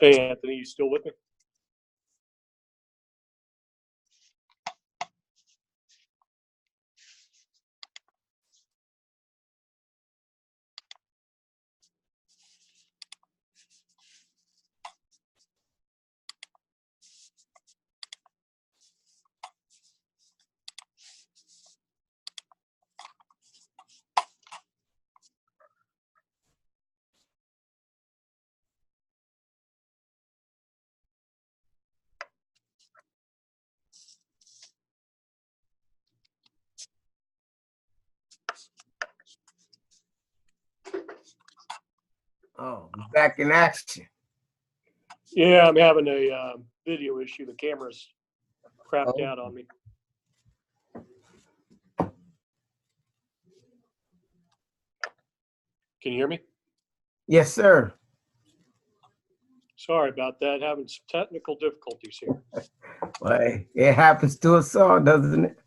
Hey, Anthony, you still with me? Oh, back in action. Yeah, I'm having a video issue. The camera's crapped out on me. Can you hear me? Yes, sir. Sorry about that. Having some technical difficulties here. Well, it happens to us all, doesn't it?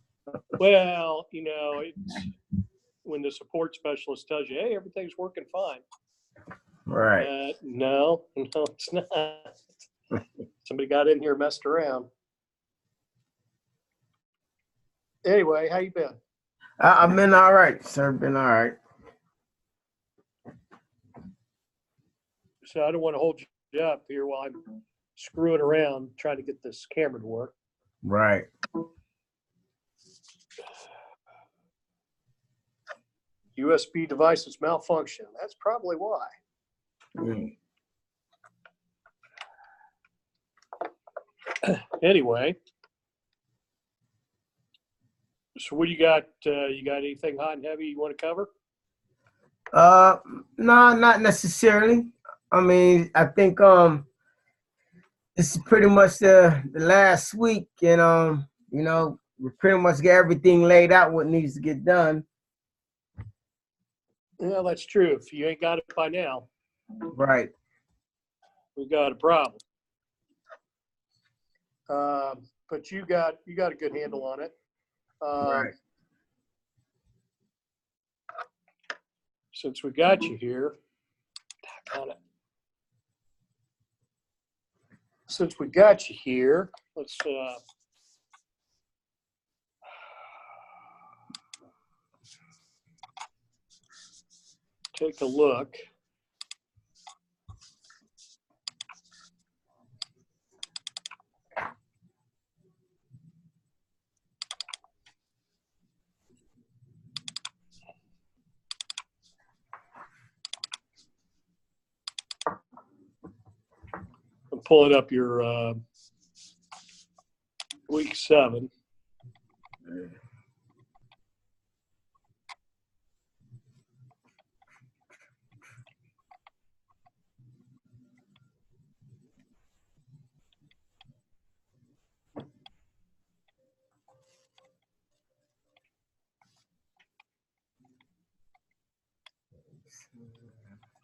Well, it's when the support specialist tells you, hey, everything's working fine. Right. No, it's not. Somebody got in here, messed around. Anyway, how you been? I've been all right, sir. Been all right. So I don't want to hold you up here while I'm screwing around trying to get this camera to work. Right. USB devices malfunction. That's probably why. Anyway, so what do you got? You got anything hot and heavy you want to cover? No, not necessarily. I mean, I think this is pretty much the last week, and we pretty much get everything laid out what needs to get done. Well, that's true. If you ain't got it by now, Right. we got a problem. But you got a good handle on it. Right. Since we got you here, since we got you here, let's take a look. I'm pulling up your week 7.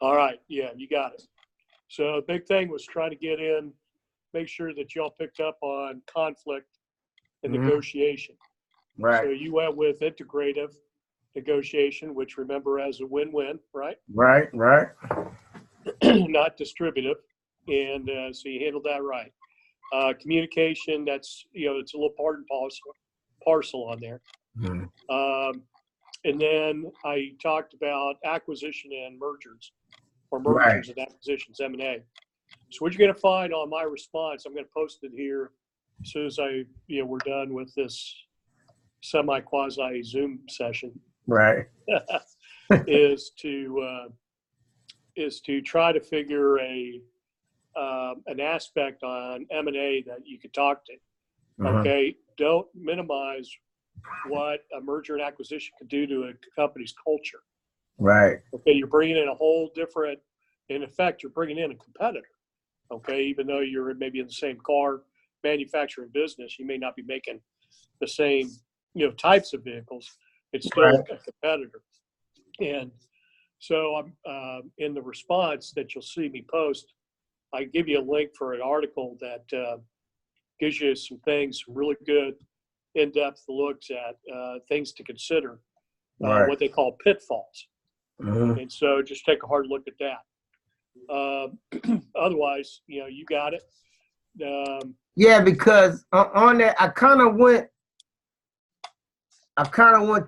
All right, yeah, you got it. So the big thing was trying to get in, make sure that y'all picked up on conflict and negotiation. Right. So you went with integrative negotiation, which remember as a win-win, right? Right. Not distributive. And so you handled that right. Communication, that's, it's a little part and parcel on there. And then I talked about acquisition and mergers, or mergers and acquisitions, M&A. So what you're going to find on my response, I'm going to post it here as soon as we're done with this semi-quasi Zoom session. Right. is to try to figure an aspect on M&A that you could talk to. Okay, don't minimize what a merger and acquisition could do to a company's culture. Right. Okay, you're bringing in a whole different. In effect, you're bringing in a competitor. Okay, even though you're maybe in the same car manufacturing business, you may not be making the same types of vehicles. It's still a competitor. And so I'm in the response that you'll see me post, I give you a link for an article that gives you some things, some really good in-depth looks at things to consider, what they call pitfalls. And so just take a hard look at that. Otherwise, you got it. Yeah, because on that, I kind of went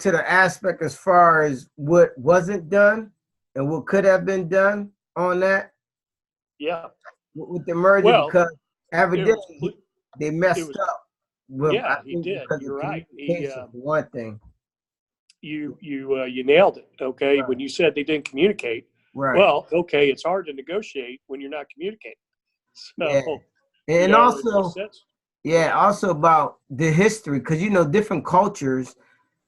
to the aspect as far as what wasn't done and what could have been done on that. Yeah. With the merger, Well, because evidently they messed up. Yeah, I he think did. because You're of right. communication, for one thing. You nailed it. Okay, Right. when you said they didn't communicate, Right. well, okay, it's hard to negotiate when you're not communicating. Yeah. So, And also, yeah, also about the history, because different cultures.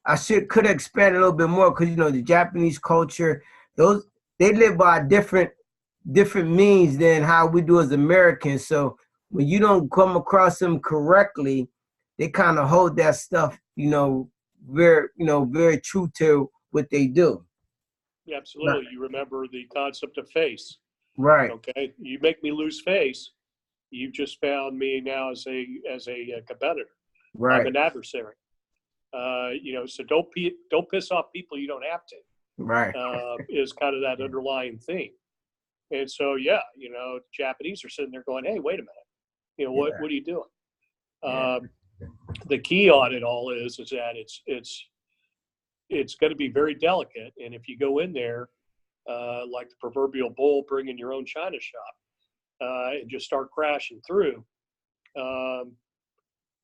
I could have expanded a little bit more, because the Japanese culture, they live by different means than how we do as Americans. So when you don't come across them correctly, they kind of hold that stuff, very true to what they do. absolutely. You remember the concept of face. Right. Okay, you make me lose face. You've just found me now as a competitor. Right. I'm an adversary. So don't piss off people you don't have to. Right. Is kind of that underlying theme. And so, yeah, Japanese are sitting there going, "Hey, wait a minute. What are you doing?" The key on it all is that it's going to be very delicate, and if you go in there like the proverbial bull bringing your own china shop and just start crashing through,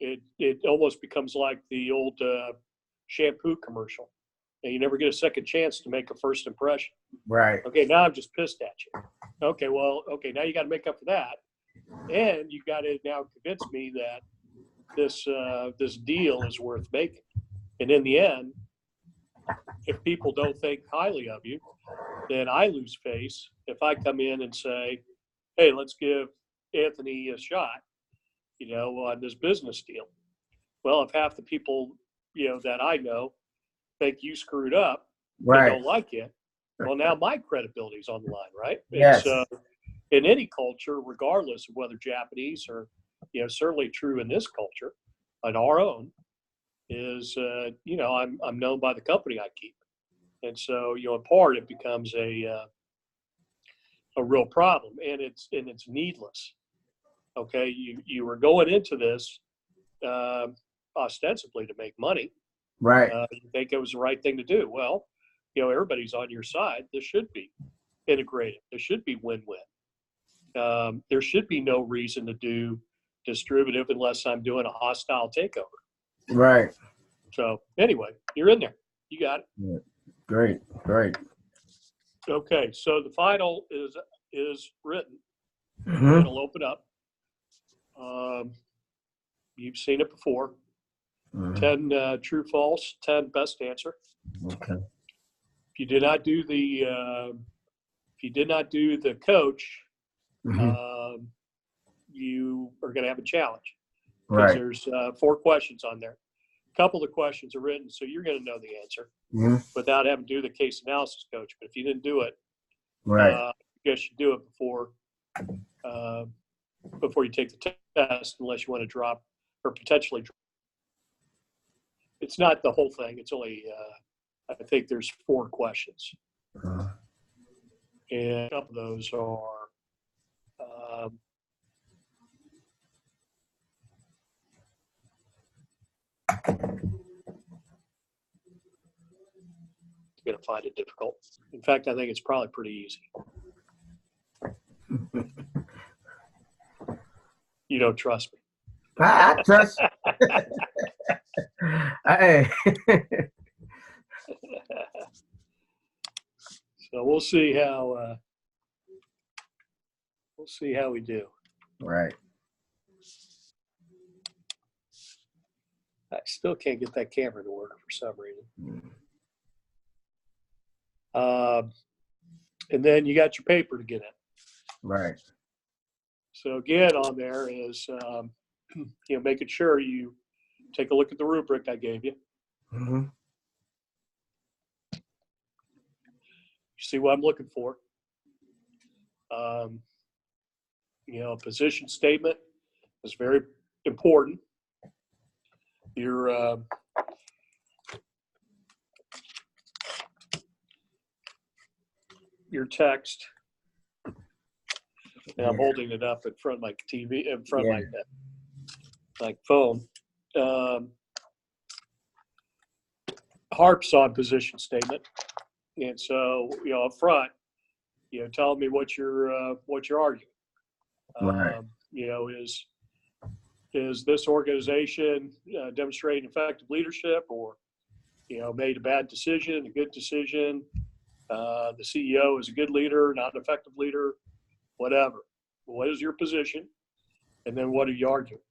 it almost becomes like the old shampoo commercial, and you never get a second chance to make a first impression. Right. Okay, now I'm just pissed at you. Okay, well, now you got to make up for that, and you got to now convince me that this deal is worth making. And in the end, if people don't think highly of you, then I lose face. If I come in and say, "Hey, let's give Anthony a shot," on this business deal. Well, if half the people, that I know think you screwed up and don't like it, well, now my credibility is on the line, right? Yes. And so in any culture, regardless of whether Japanese or, certainly true in this culture, and our own, is, I'm known by the company I keep. And so, in part, it becomes a real problem, and it's needless. Okay, you were going into this ostensibly to make money. Right. You think it was the right thing to do. Well, everybody's on your side. This should be integrated. There should be win-win. There should be no reason to do distributive unless I'm doing a hostile takeover. Right. So anyway, you're in there. You got it. Yeah. Great. Okay, so the final is written. Mm-hmm. It'll open up. You've seen it before. Mm-hmm. 10 true, false, 10 best answer. Okay. If you did not do the coach, mm-hmm. You are going to have a challenge, because right. There's 4 questions on there. A couple of the questions are written, so you're going to know the answer without having to do the case analysis coach. But if you didn't do it, right, I guess you do it before you take the test, unless you want to drop or potentially drop. It's not the whole thing. It's only I think there's 4 questions, and a couple of those are. Going to find it difficult. In fact, I think it's probably pretty easy. You don't trust me. I trust. Hey. So we'll see how we do. Right. I still can't get that camera to work for some reason. And then you got your paper to get in. Right. So again, on there is making sure you take a look at the rubric I gave you. Mm-hmm. You see what I'm looking for. Position statement is very important. Your text And I'm holding it up in front of my TV, in front of Yeah. my phone. Harps on position statement. And so, up front, tell me what you're arguing. Right. Is this organization demonstrating effective leadership, or made a bad decision, a good decision? The CEO is a good leader, not an effective leader, whatever. What is your position? And then what are you arguing?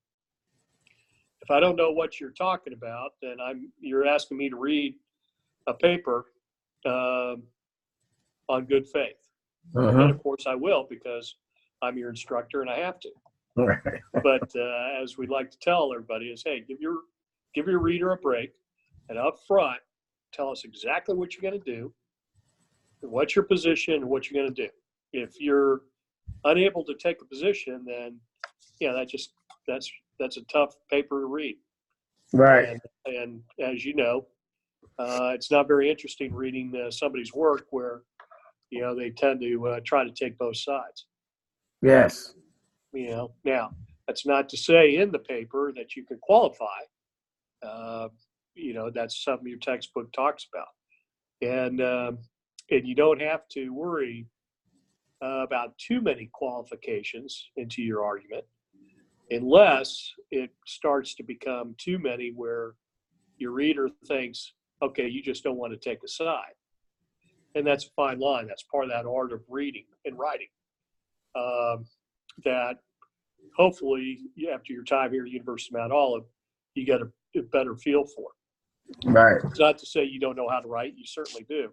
If I don't know what you're talking about, then you're asking me to read a paper on good faith. And of course I will, because I'm your instructor and I have to. Right. But as we like to tell everybody is, hey, give your reader a break, and up front, tell us exactly what you're going to do, what's your position, and what you're going to do. If you're unable to take a position, then that's a tough paper to read. Right. And as you know, it's not very interesting reading somebody's work where they tend to try to take both sides. Yes. Now that's not to say in the paper that you can qualify. That's something your textbook talks about, and you don't have to worry about too many qualifications into your argument, unless it starts to become too many where your reader thinks, okay, you just don't want to take a side. And that's a fine line. That's part of that art of reading and writing that hopefully after your time here at University of Mount Olive, you get a better feel for. Right. It's not to say you don't know how to write. You certainly do.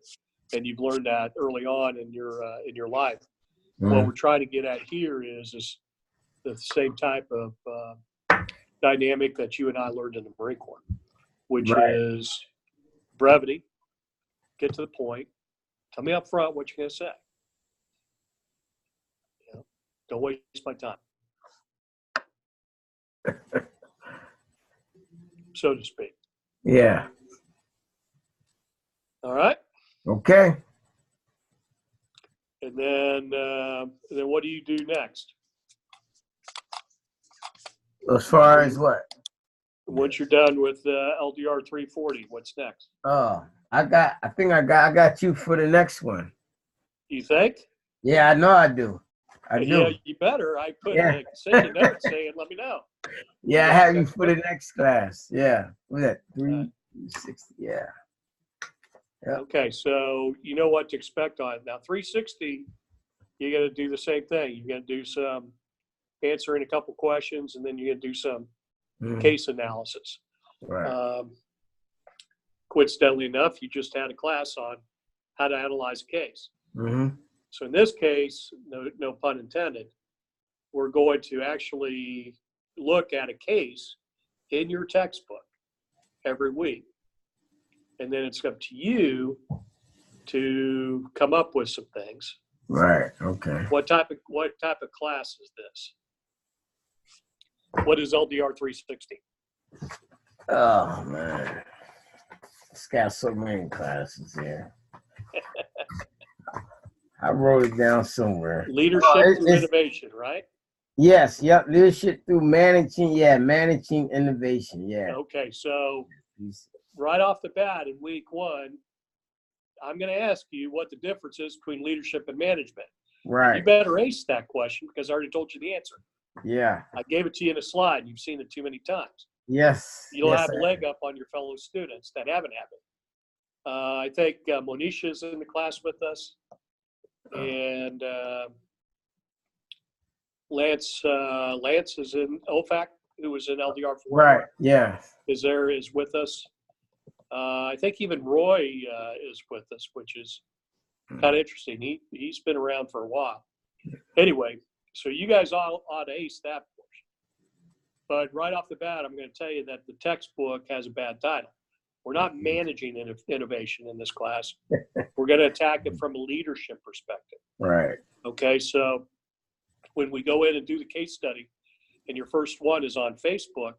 And you've learned that early on in your life. What we're trying to get at here is the same type of dynamic that you and I learned in the Marine Corps, which is brevity, get to the point, tell me up front what you're going to say. Don't waste my time, so to speak. Yeah. All right. Okay. And then what do you do next? As far as what? Once you're done with LDR 340, what's next? Oh, I got you for the next one. You think? Yeah, I know I do. I do. Yeah, you better. I put send you notes saying, let me know. Yeah, I have you for the next class. Yeah. What's that? 360. Yeah. Yep. Okay, so you know what to expect on it. Now 360, you got to do the same thing. You're going to do some answering a couple questions, and then you're going to do some case analysis. Right. Coincidentally enough, you just had a class on how to analyze a case. Mm-hmm. So in this case, no pun intended, we're going to actually look at a case in your textbook every week. And then it's up to you to come up with some things. Right. Okay. What type of class is this? What is LDR 360? Oh man, it's got so many classes here. I wrote it down somewhere. Leadership through innovation, right? Yes. Yep. Leadership through managing. Yeah. Managing innovation. Yeah. Okay. So right off the bat in week one, I'm going to ask you what the difference is between leadership and management. Right. You better ace that question because I already told you the answer. Yeah. I gave it to you in a slide. You've seen it too many times. Yes. You'll have a leg up on your fellow students that haven't had it. I think Monisha's in the class with us, and Lance is in OFAC, who was in LDR 4. Right. Yeah. Is with us. I think even Roy is with us, which is kind of interesting. He's been around for a while. Anyway, so you guys all ought to ace that portion. But right off the bat, I'm going to tell you that the textbook has a bad title. We're not managing innovation in this class. We're going to attack it from a leadership perspective. Right. Okay, so when we go in and do the case study, and your first one is on Facebook,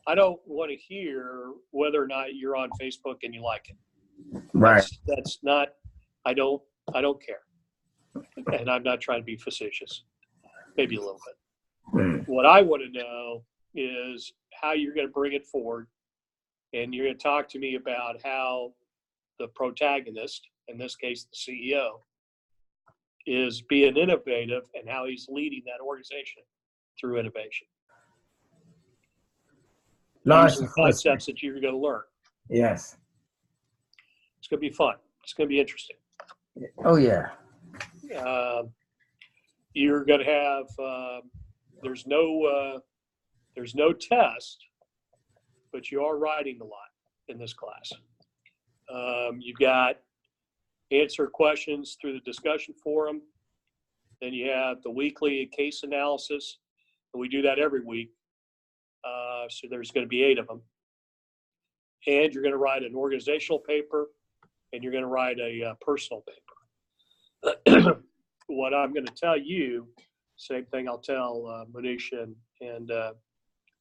I don't want to hear whether or not you're on Facebook and you like it. Right. That's not. I don't care, and I'm not trying to be facetious. maybe a little bit. What I want to know is how you're going to bring it forward, and you're going to talk to me about how the protagonist, in this case the CEO, is being innovative and how he's leading that organization through innovation. Using concepts that you're going to learn. Yes. It's going to be fun. It's going to be interesting. Oh, yeah. You're going to have, there's no test, but you are writing a lot in this class. You've got answer questions through the discussion forum. Then you have the weekly case analysis. And we do that every week. So there's going to be 8 of them. And you're going to write an organizational paper, and you're going to write a personal paper. What I'm going to tell you, same thing I'll tell Manish and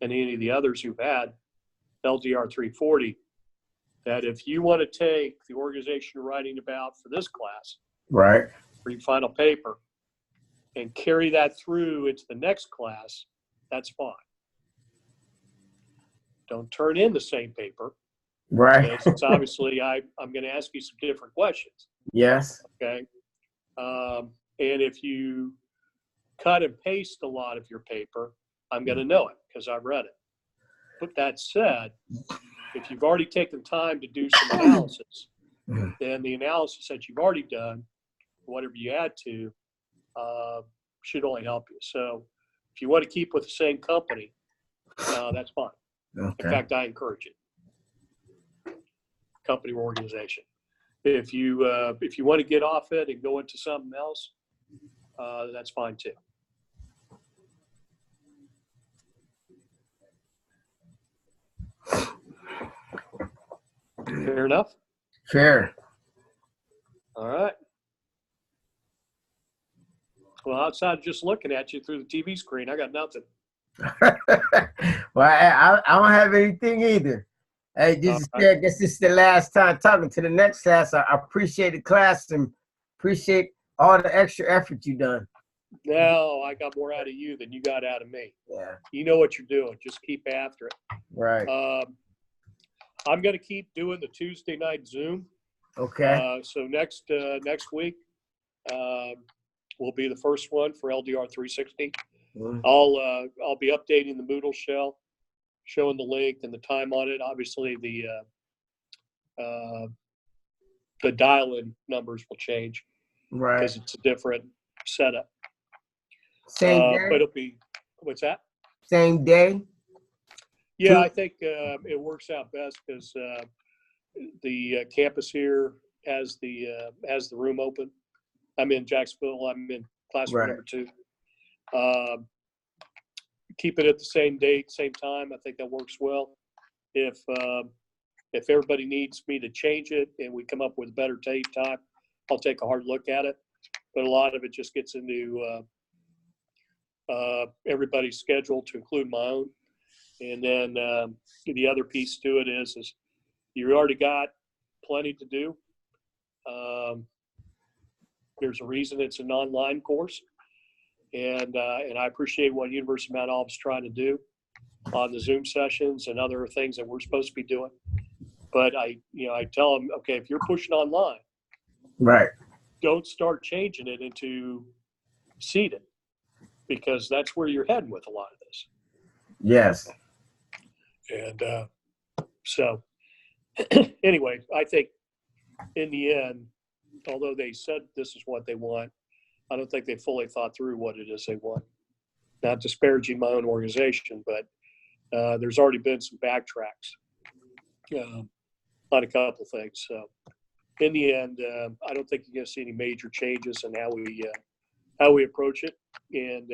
any of the others who've had LDR 340, that if you want to take the organization you're writing about for this class, right, for your final paper, and carry that through into the next class, that's fine. Don't turn in the same paper. Right. It's obviously, I'm going to ask you some different questions. Yes. Okay. And if you cut and paste a lot of your paper, I'm going to know it because I've read it. But that said, if you've already taken time to do some analysis, then the analysis that you've already done, whatever you add to, should only help you. So if you want to keep with the same company, that's fine. Okay. In fact, I encourage it. Company or organization. If you want to get off it and go into something else, that's fine too. Fair enough? Fair. All right. Well, outside of just looking at you through the TV screen, I got nothing. Well, I don't have anything either. Hey, this is the last time talking to the next class. I appreciate the class and appreciate all the extra effort you done. No, I got more out of you than you got out of me. Yeah. You know what you're doing. Just keep after it. Right. I'm going to keep doing the Tuesday night Zoom. Okay. So next week will be the first one for LDR 360. I'll be updating the Moodle shell, showing the link and the time on it. Obviously, the dial-in numbers will change, right, because it's a different setup. Same day? But it'll be, what's that? Same day? Yeah, I think it works out best because the campus here has the room open. I'm in Jacksonville. I'm in classroom number 2. Keep it at the same date, same time. I think that works well. If everybody needs me to change it and we come up with a better date time, I'll take a hard look at it. But a lot of it just gets into everybody's schedule, to include my own. And then the other piece to it is you already got plenty to do. There's a reason it's an online course. And I appreciate what University of Mount Olive is trying to do on the Zoom sessions and other things that we're supposed to be doing. But I tell them, okay, if you're pushing online, right, don't start changing it into seated, because that's where you're heading with a lot of this. Yes. And so anyway, I think in the end, although they said this is what they want, I don't think they fully thought through what it is they want. Not disparaging my own organization, but there's already been some backtracks on a couple of things. So in the end, I don't think you're going to see any major changes in how we approach it. And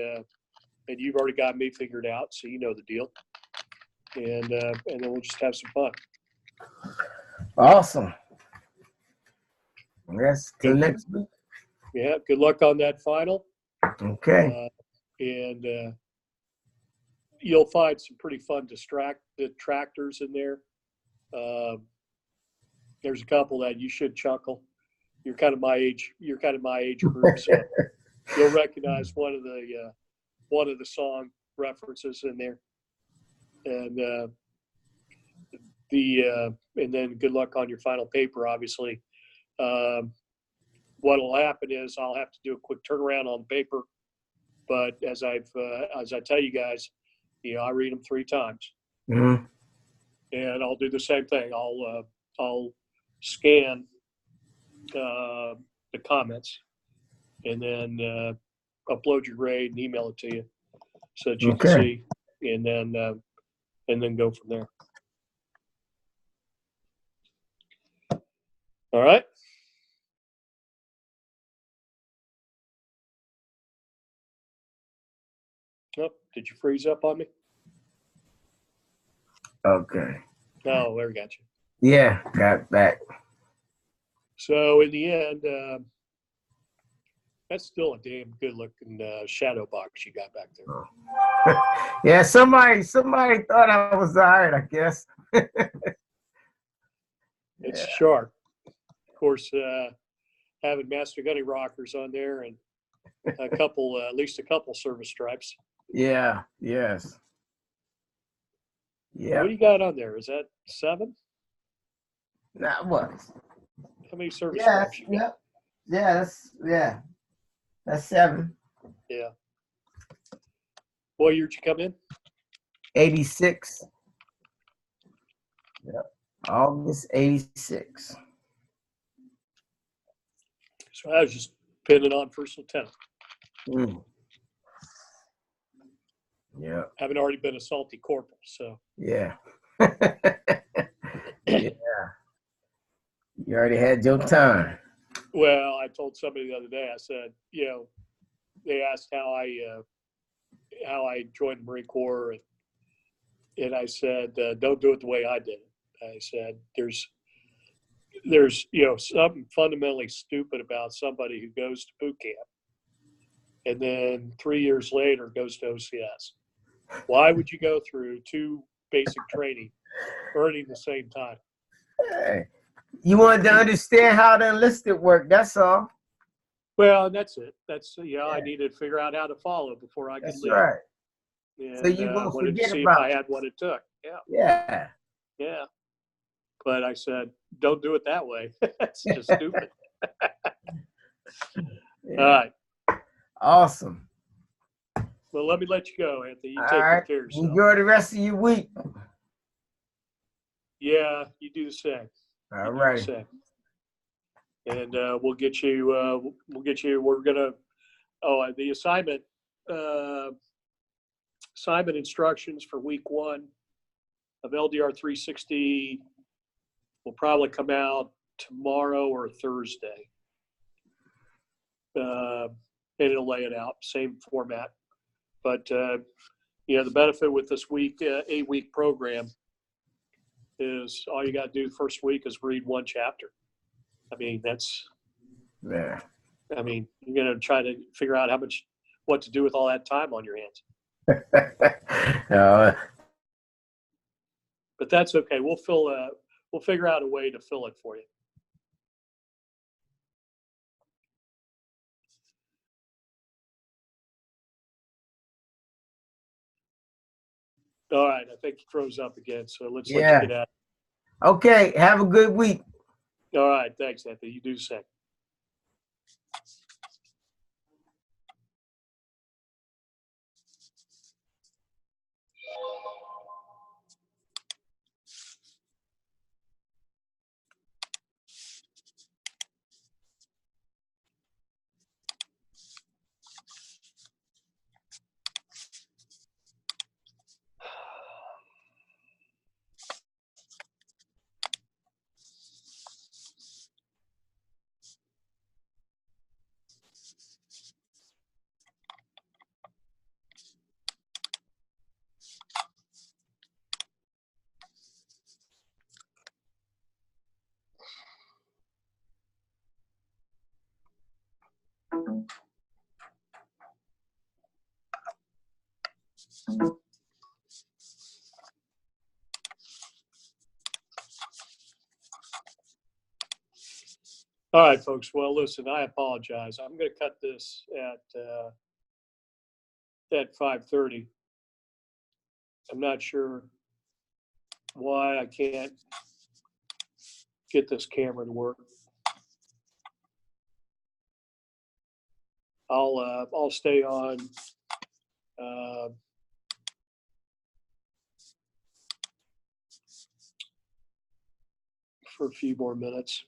you've already got me figured out, so you know the deal. And then we'll just have some fun. Awesome. Yes. Till next week. Yeah. Good luck on that final. Okay. And you'll find some pretty fun detractors in there. There's a couple that you should chuckle. You're kind of my age group, so you'll recognize one of the one of the song references in there. And and then good luck on your final paper, obviously. What'll happen is I'll have to do a quick turnaround on the paper, but as I tell you guys, I read them 3 times, Mm-hmm. and I'll do the same thing. I'll scan the comments, and then upload your grade and email it to you so that you can see, and then go from there. All right. Oh, did you freeze up on me? Okay. Oh, there we got you. Yeah, got back. So in the end, that's still a damn good looking shadow box you got back there. Yeah, somebody thought I was all right, I guess. It's sharp. Of course, having Master Gunny rockers on there and a couple, at least a couple service stripes. Yeah, yes. Yeah. What do you got on there? Is that 7? That was. How many service stripes you got? That's 7. Yeah. What year did you come in? 86. Yep. August 86. So I was just pinning on first lieutenant. Mm. Yeah. Haven't already been a salty corporal, so. Yeah. Yeah. You already had your time. Well, I told somebody the other day, I said, they asked how I joined the Marine Corps, and I said, don't do it the way I did it. I said, there's something fundamentally stupid about somebody who goes to boot camp and then 3 years later goes to OCS. Why would you go through 2 basic training earning the same time? Hey, you wanted to understand how the enlisted work, that's all. Well, that's it. I needed to figure out how to follow before I could That's leave. right. And So you won't wanted to forget see if about I had what it took. Yeah. Yeah. Yeah. But I said, don't do it that way. That's just stupid. Yeah. All right. Awesome. Well, let me let you go, Anthony. You All take right. good care of yourself. Enjoy the rest of your week. Yeah, you do the same. All right. And we'll get you. We're gonna. The assignment instructions for week 1 of LDR 360 will probably come out tomorrow or Thursday. And it'll lay it out, same format. But the benefit with this 8-week program is all you got to do first week is read 1 chapter. I mean, you're going to try to figure out what to do with all that time on your hands. But that's okay. We'll figure out a way to fill it for you. All right. I think he froze up again. So let's let you get out. Okay. Have a good week. All right. Thanks, Anthony. You do the same. All right, folks. Well, listen, I apologize. I'm going to cut this at at 5:30. I'm not sure why I can't get this camera to work. I'll stay on for a few more minutes.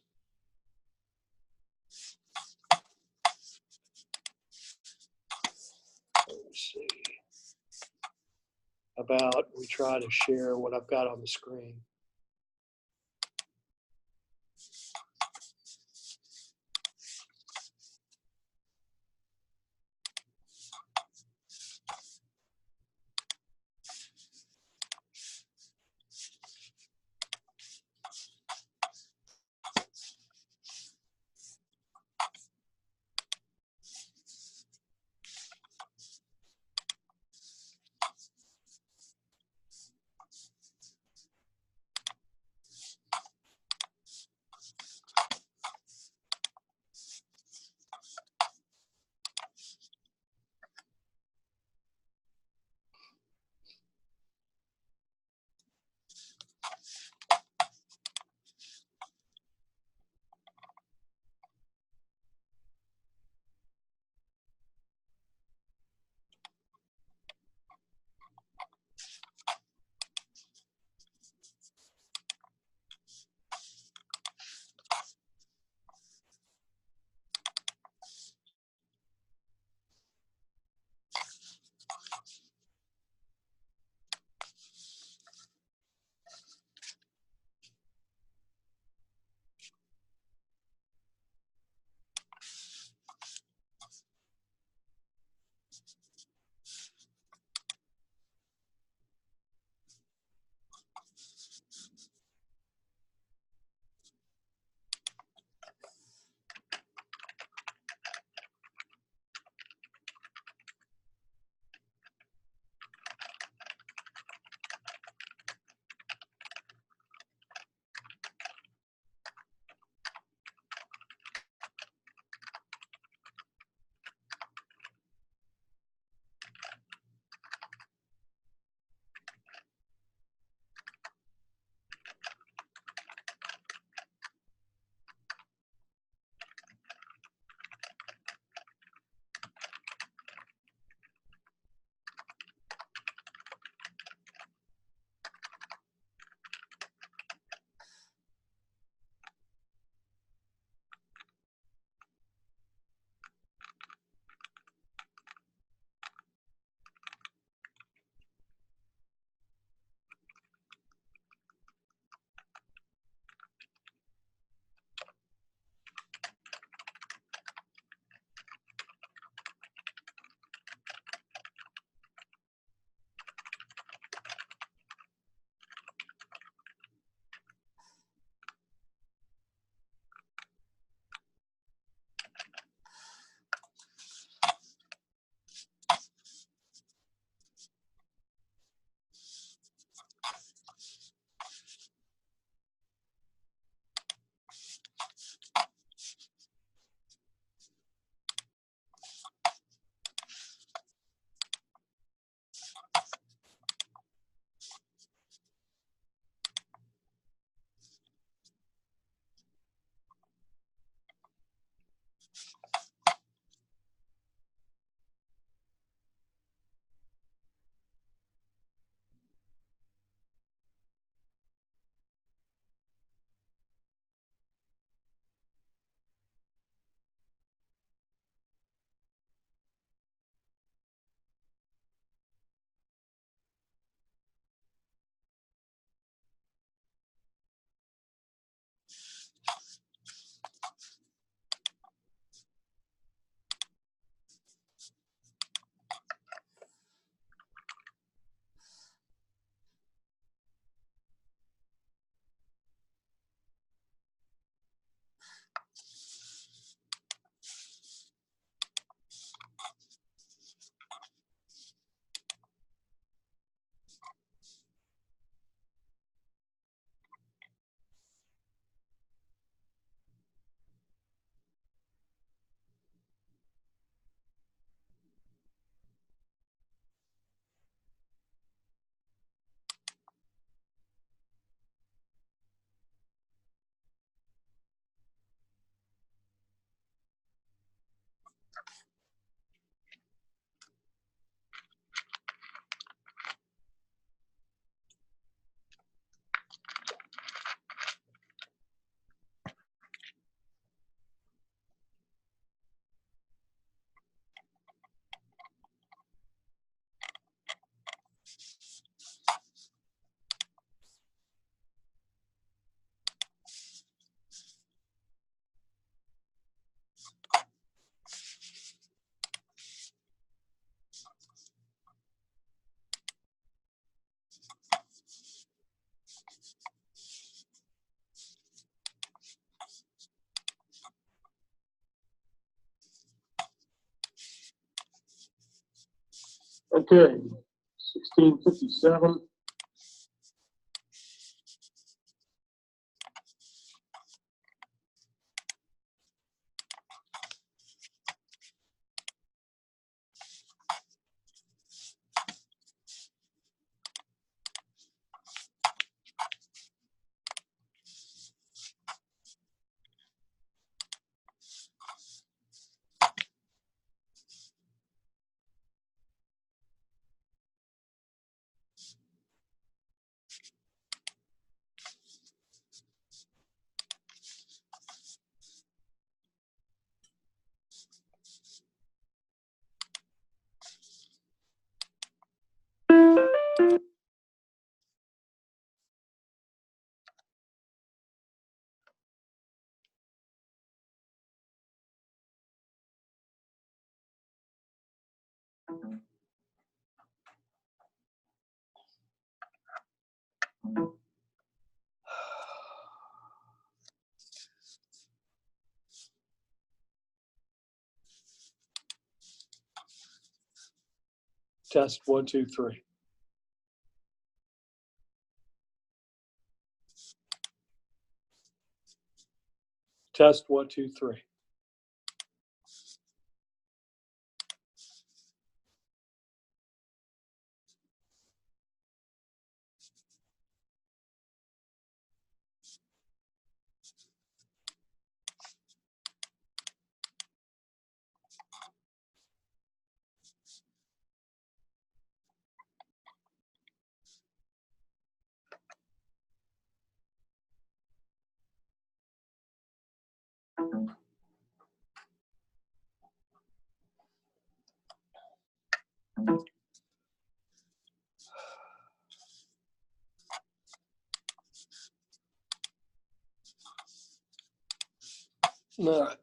Let's see. About we try to share what I've got on the screen. Okay, 1657. Test 1, 2, 3. Test 1, 2, 3. All right.